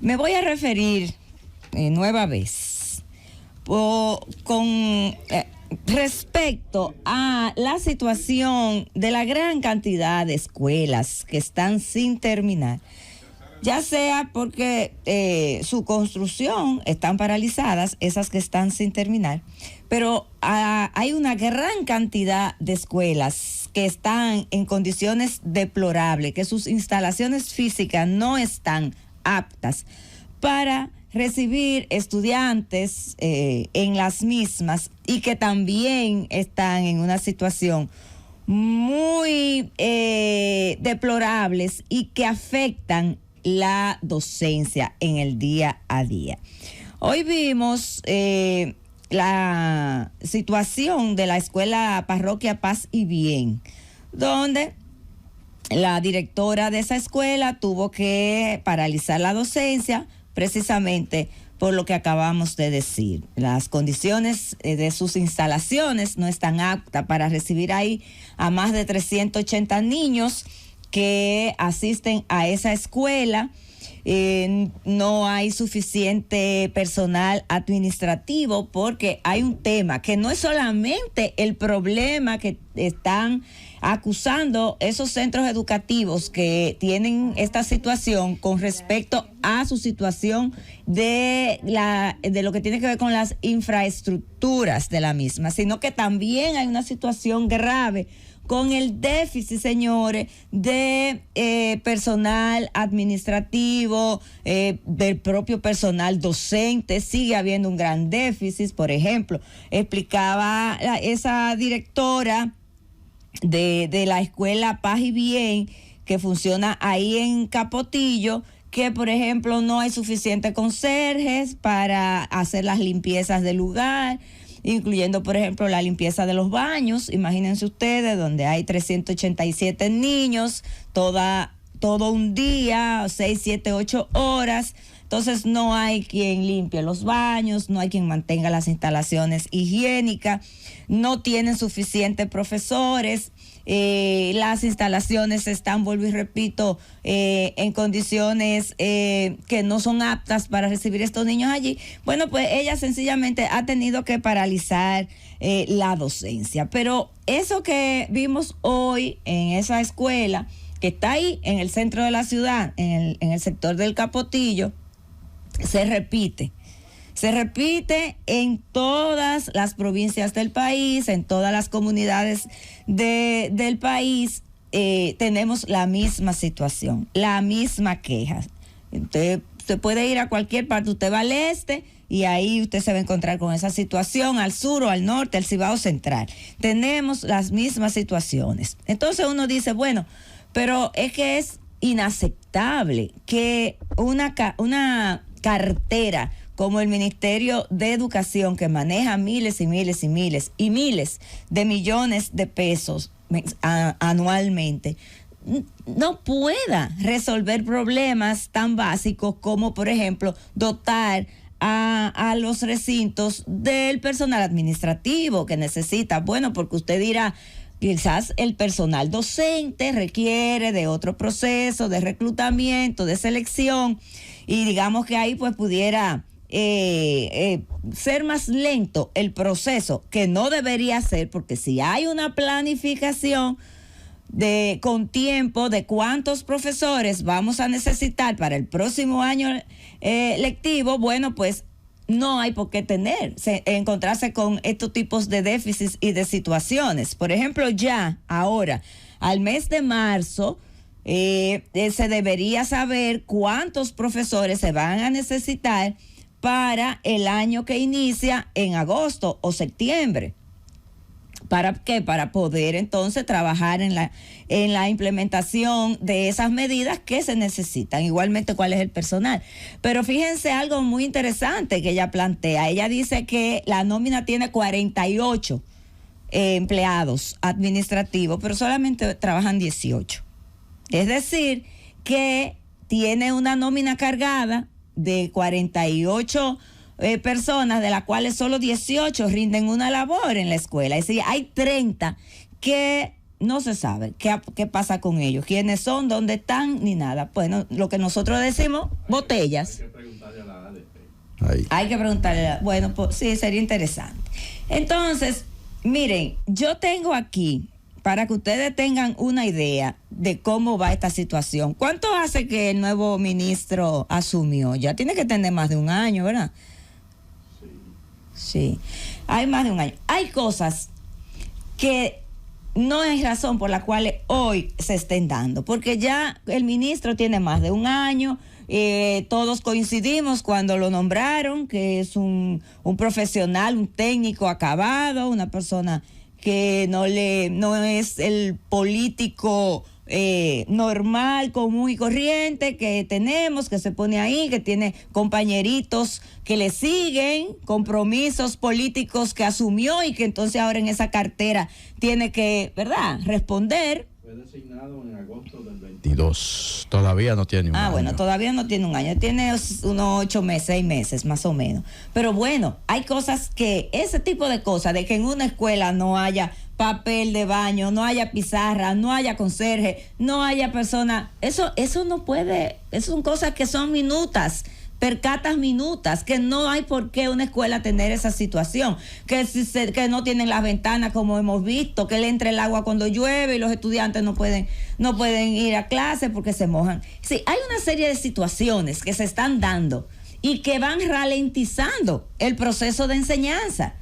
Me voy a referir nueva vez con respecto a la situación de la gran cantidad de escuelas que están sin terminar, ya sea porque su construcción están paralizadas, esas que están sin terminar, pero hay una gran cantidad de escuelas que están en condiciones deplorables, que sus instalaciones físicas no están aptas para recibir estudiantes en las mismas, y que también están en una situación muy deplorables y que afectan la docencia en el día a día. Hoy vimos la situación de la escuela Parroquia Paz y Bien, donde la directora de esa escuela tuvo que paralizar la docencia precisamente por lo que acabamos de decir. Las condiciones de sus instalaciones no están aptas para recibir ahí a más de 380 niños que asisten a esa escuela. No hay suficiente personal administrativo, porque hay un tema que no es solamente el problema que están acusando esos centros educativos que tienen esta situación con respecto a su situación de lo que tiene que ver con las infraestructuras de la misma, sino que también hay una situación grave con el déficit, señores, de personal administrativo, del propio personal docente. Sigue habiendo un gran déficit. Por ejemplo, explicaba esa directora de la escuela Paz y Bien, que funciona ahí en Capotillo, que por ejemplo no hay suficientes conserjes para hacer las limpiezas del lugar, incluyendo por ejemplo la limpieza de los baños. Imagínense ustedes, donde hay 387 niños, todo un día, 6, 7, 8 horas. Entonces no hay quien limpie los baños, no hay quien mantenga las instalaciones higiénicas, no tienen suficientes profesores, las instalaciones están, vuelvo y repito, en condiciones que no son aptas para recibir estos niños allí. Bueno, pues ella sencillamente ha tenido que paralizar la docencia. Pero eso que vimos hoy en esa escuela, que está ahí en el centro de la ciudad, en el sector del Capotillo, se repite en todas las provincias del país, en todas las comunidades del país. Tenemos la misma situación, la misma queja. Usted puede ir a cualquier parte, usted va al este y ahí usted se va a encontrar con esa situación, al sur o al norte, al Cibao Central. Tenemos las mismas situaciones. Entonces uno dice, bueno, pero es que es inaceptable que una cartera como el Ministerio de Educación, que maneja miles y miles y miles y miles de millones de pesos anualmente, no pueda resolver problemas tan básicos como, por ejemplo, dotar a los recintos del personal administrativo que necesita. Bueno, porque usted dirá, quizás el personal docente requiere de otro proceso de reclutamiento, de selección, y digamos que ahí pues pudiera ser más lento el proceso, que no debería ser, porque si hay una planificación con tiempo de cuántos profesores vamos a necesitar para el próximo año lectivo, bueno, pues no hay por qué encontrarse con estos tipos de déficits y de situaciones. Por ejemplo, ya ahora, al mes de marzo, se debería saber cuántos profesores se van a necesitar para el año que inicia en agosto o septiembre. ¿Para qué? Para poder entonces trabajar en la implementación de esas medidas que se necesitan. Igualmente, ¿cuál es el personal? Pero fíjense algo muy interesante que ella plantea. Ella dice que la nómina tiene 48 empleados administrativos, pero solamente trabajan 18. Es decir, que tiene una nómina cargada de 48 personas, de las cuales solo 18 rinden una labor en la escuela. Es decir, hay 30 que no se sabe qué pasa con ellos, quiénes son, dónde están, ni nada. Bueno, lo que nosotros decimos, botellas. Hay que preguntarle a la ADP. Hay que preguntarle, bueno, pues sí, sería interesante. Entonces, miren, yo tengo aquí, para que ustedes tengan una idea de cómo va esta situación. ¿Cuánto hace que el nuevo ministro asumió? Ya tiene que tener más de un año, ¿verdad? Sí, hay más de un año. Hay cosas que no es razón por la cual hoy se estén dando, porque ya el ministro tiene más de un año. Todos coincidimos cuando lo nombraron, que es un profesional, un técnico acabado, una persona que no es el político normal, común y corriente que tenemos, que se pone ahí, que tiene compañeritos que le siguen, compromisos políticos que asumió y que entonces ahora en esa cartera tiene que, ¿verdad?, responder. Fue designado en agosto del 22. Todavía no tiene un año. Bueno, todavía no tiene un año. Tiene unos 8 meses, 6 meses, más o menos. Pero bueno, hay cosas que, ese tipo de cosas, de que en una escuela no haya papel de baño, no haya pizarra, no haya conserje, no haya persona, eso no puede, eso son cosas que son minutas, percatas minutas, que no hay por qué una escuela tener esa situación, que no tienen las ventanas como hemos visto, que le entre el agua cuando llueve y los estudiantes no pueden ir a clase porque se mojan. Sí, hay una serie de situaciones que se están dando y que van ralentizando el proceso de enseñanza.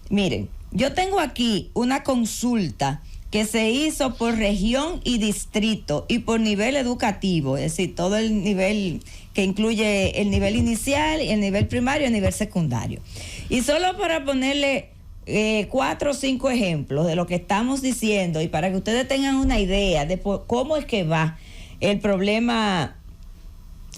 Miren, yo tengo aquí una consulta que se hizo por región y distrito y por nivel educativo, es decir, todo el nivel que incluye el nivel inicial, el nivel primario y el nivel secundario. Y solo para ponerle 4 o 5 ejemplos de lo que estamos diciendo y para que ustedes tengan una idea de cómo es que va el problema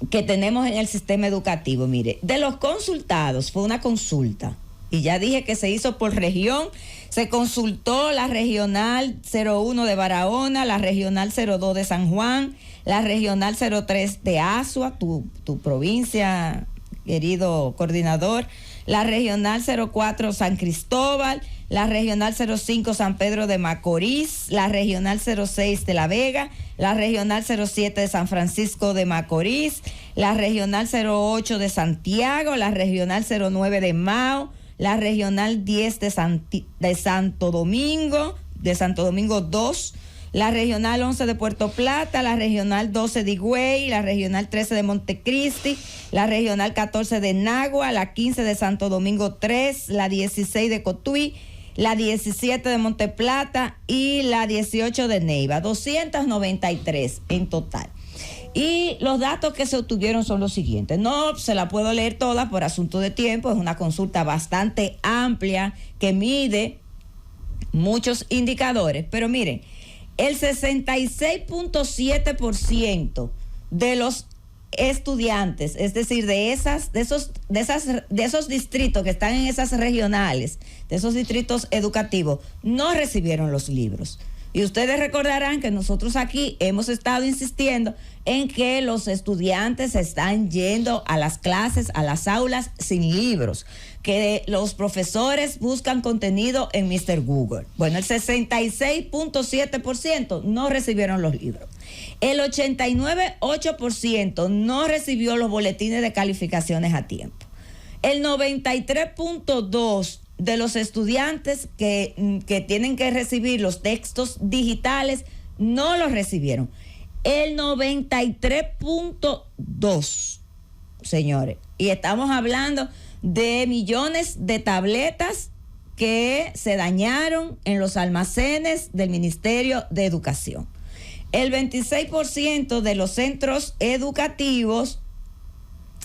que tenemos en el sistema educativo. Mire, de los consultados, fue una consulta. Y ya dije que se hizo por región, se consultó la regional 01 de Barahona, la regional 02 de San Juan, la regional 03 de Azua, tu provincia, querido coordinador, la regional 04 San Cristóbal, la regional 05 San Pedro de Macorís, la regional 06 de La Vega, la regional 07 de San Francisco de Macorís, la regional 08 de Santiago, la regional 09 de Mao, la regional 10 de Santo Domingo 2, la regional 11 de Puerto Plata, la regional 12 de Higüey, la regional 13 de Montecristi, la regional 14 de Nagua, la 15 de Santo Domingo 3, la 16 de Cotuí, la 17 de Monteplata y la 18 de Neiva, 293 en total. Y los datos que se obtuvieron son los siguientes. No se la puedo leer toda por asunto de tiempo, es una consulta bastante amplia que mide muchos indicadores, pero miren, el 66.7% de los estudiantes, es decir, de esos distritos que están en esas regionales, de esos distritos educativos, no recibieron los libros. Y ustedes recordarán que nosotros aquí hemos estado insistiendo en que los estudiantes están yendo a las clases, a las aulas sin libros, que los profesores buscan contenido en Mr. Google. Bueno, el 66.7% no recibieron los libros. El 89.8% no recibió los boletines de calificaciones a tiempo. El 93.2% de los estudiantes que tienen que recibir los textos digitales no los recibieron. El 93.2%, señores. Y estamos hablando de millones de tabletas que se dañaron en los almacenes del Ministerio de Educación. El 26% de los centros educativos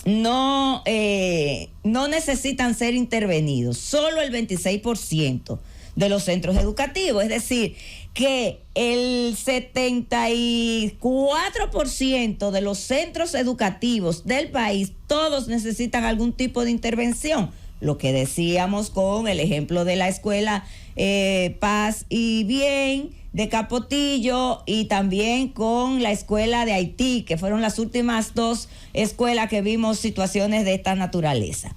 no necesitan ser intervenidos, solo el 26% de los centros educativos, es decir, que el 74% de los centros educativos del país, todos necesitan algún tipo de intervención. Lo que decíamos con el ejemplo de la escuela Paz y Bien de Capotillo y también con la escuela de Haití, que fueron las últimas 2 escuelas que vimos situaciones de esta naturaleza.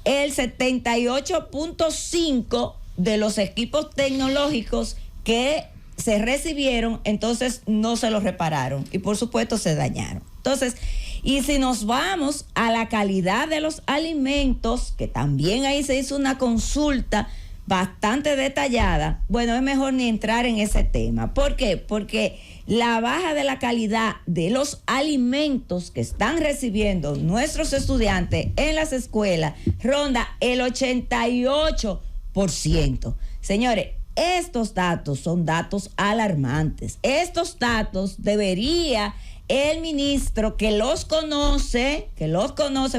El 78.5% de los equipos tecnológicos que se recibieron, entonces no se los repararon y por supuesto se dañaron. Entonces, y si nos vamos a la calidad de los alimentos, que también ahí se hizo una consulta bastante detallada, bueno, es mejor ni entrar en ese tema. ¿Por qué? Porque la baja de la calidad de los alimentos que están recibiendo nuestros estudiantes en las escuelas ronda el 88%. Señores, estos datos son datos alarmantes. Estos datos debería el ministro, que los conoce,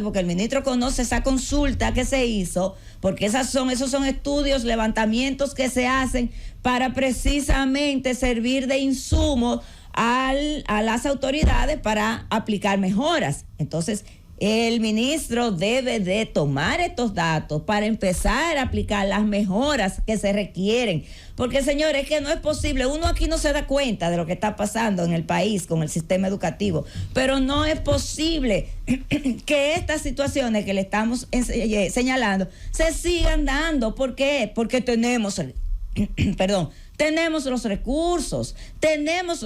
porque el ministro conoce esa consulta que se hizo, porque esos son estudios, levantamientos que se hacen para precisamente servir de insumo a las autoridades para aplicar mejoras. Entonces, el ministro debe de tomar estos datos para empezar a aplicar las mejoras que se requieren. Porque, señores, es que no es posible. Uno aquí no se da cuenta de lo que está pasando en el país con el sistema educativo. Pero no es posible que estas situaciones que le estamos señalando se sigan dando. ¿Por qué? Porque tenemos los recursos. Si tenemos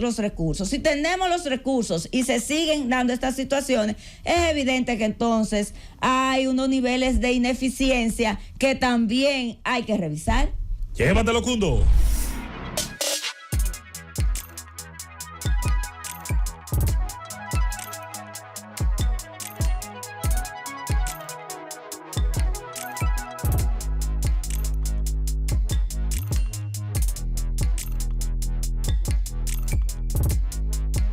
los recursos y se siguen dando estas situaciones, es evidente que entonces hay unos niveles de ineficiencia que también hay que revisar. Llévatelo, Cundo.